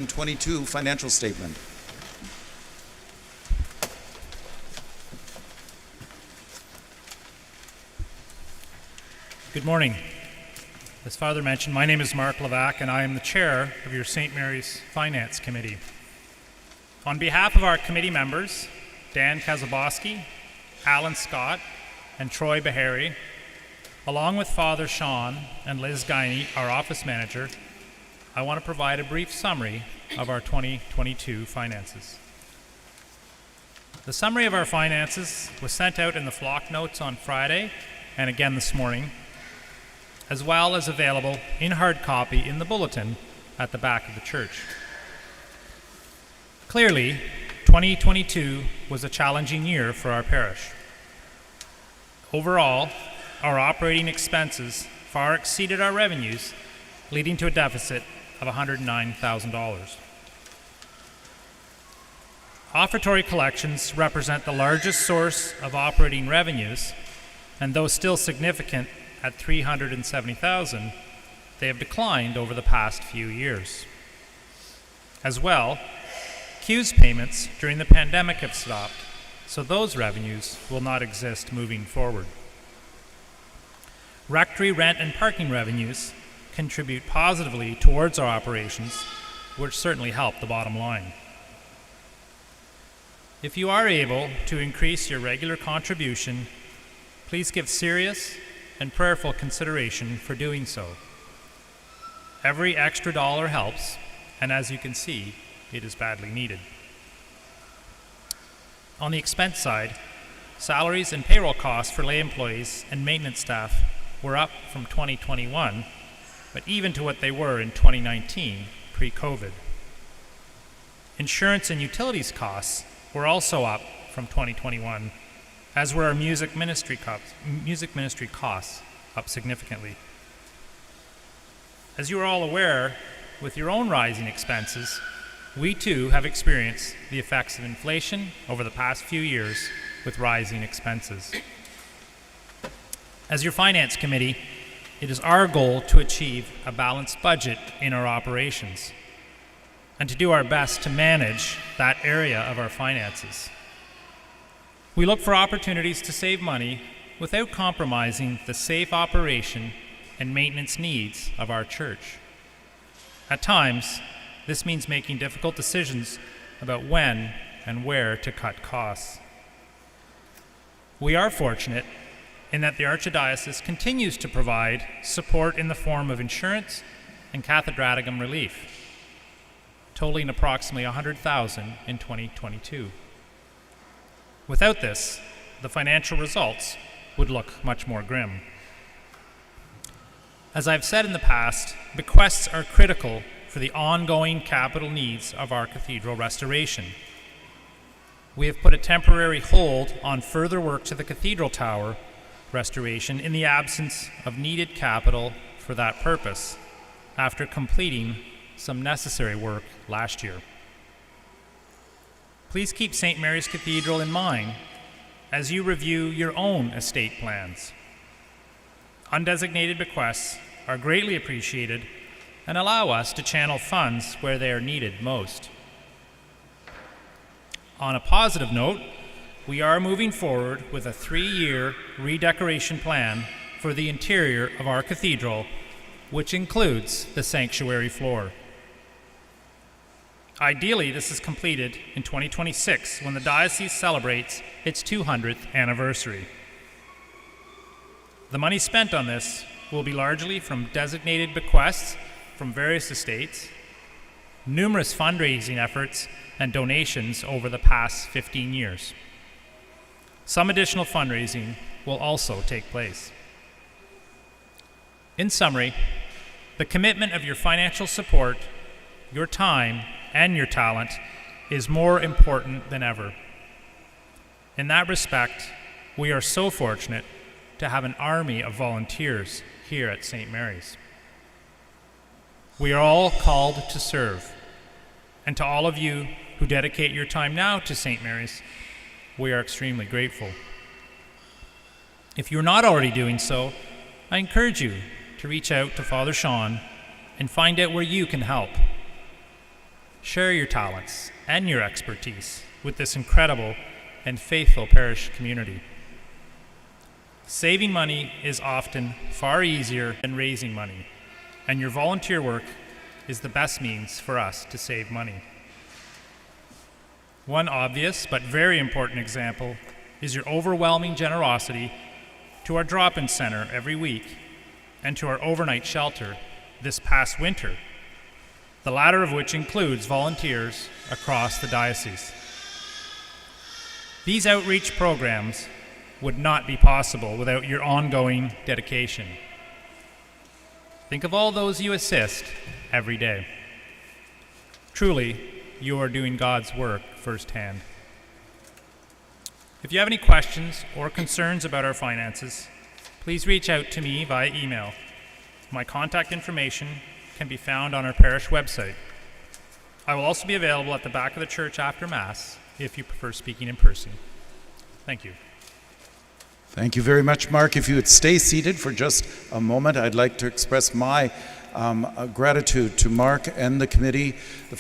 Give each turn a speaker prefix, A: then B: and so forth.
A: 2022 financial statement.
B: Good morning. As Father mentioned, my name is Mark Levac and I am the chair of your St. Mary's Finance Committee. On behalf of our committee members, Dan Kazaboski, Alan Scott, and Troy Bahari, along with Father Shawn and Liz Guiney, our office manager, I want to provide a brief summary of our 2022 finances. The summary of our finances was sent out in the flock notes on Friday and again this morning, as well as available in hard copy in the bulletin at the back of the church. Clearly, 2022 was a challenging year for our parish. Overall, our operating expenses far exceeded our revenues, leading to a deficit of $109,000. Offertory collections represent the largest source of operating revenues, and though still significant at $370,000, they have declined over the past few years. As well, Hughes payments during the pandemic have stopped, so those revenues will not exist moving forward. Rectory rent and parking revenues contribute positively towards our operations, which certainly help the bottom line. If you are able to increase your regular contribution, please give serious and prayerful consideration for doing so. Every extra dollar helps, and as you can see, it is badly needed. On the expense side, salaries and payroll costs for lay employees and maintenance staff were up from 2021, but even to what they were in 2019, pre-COVID. Insurance and utilities costs were also up from 2021, as were our music ministry costs, up significantly. As you are all aware, with your own rising expenses, we too have experienced the effects of inflation over the past few years with rising expenses. As your finance committee, it is our goal to achieve a balanced budget in our operations and to do our best to manage that area of our finances. We look for opportunities to save money without compromising the safe operation and maintenance needs of our church. At times, this means making difficult decisions about when and where to cut costs. We are fortunate in that the Archdiocese continues to provide support in the form of insurance and cathedratigum relief, totaling approximately $100,000 in 2022. Without this, the financial results would look much more grim. As I've said in the past, bequests are critical for the ongoing capital needs of our cathedral restoration. We have put a temporary hold on further work to the cathedral tower restoration in the absence of needed capital for that purpose, after completing some necessary work last year. Please keep St. Mary's Cathedral in mind as you review your own estate plans. Undesignated bequests are greatly appreciated and allow us to channel funds where they are needed most. On a positive note, we are moving forward with a 3-year redecoration plan for the interior of our cathedral, which includes the sanctuary floor. Ideally, this is completed in 2026 when the diocese celebrates its 200th anniversary. The money spent on this will be largely from designated bequests from various estates, numerous fundraising efforts, and donations over the past 15 years. Some additional fundraising will also take place. In summary, the commitment of your financial support, your time, and your talent is more important than ever. In that respect, we are so fortunate to have an army of volunteers here at St. Mary's. We are all called to serve, and to all of you who dedicate your time now to St. Mary's, we are extremely grateful. If you're not already doing so, I encourage you to reach out to Father Shawn and find out where you can help. Share your talents and your expertise with this incredible and faithful parish community. Saving money is often far easier than raising money, and your volunteer work is the best means for us to save money. One obvious but very important example is your overwhelming generosity to our drop-in center every week and to our overnight shelter this past winter, the latter of which includes volunteers across the diocese. These outreach programs would not be possible without your ongoing dedication. Think of all those you assist every day. Truly, you are doing God's work firsthand. If you have any questions or concerns about our finances, please reach out to me via email. My contact information can be found on our parish website. I will also be available at the back of the church after Mass if you prefer speaking in person. Thank you.
A: Thank you very much, Mark. If you would stay seated for just a moment, I'd like to express my gratitude to Mark and the committee, the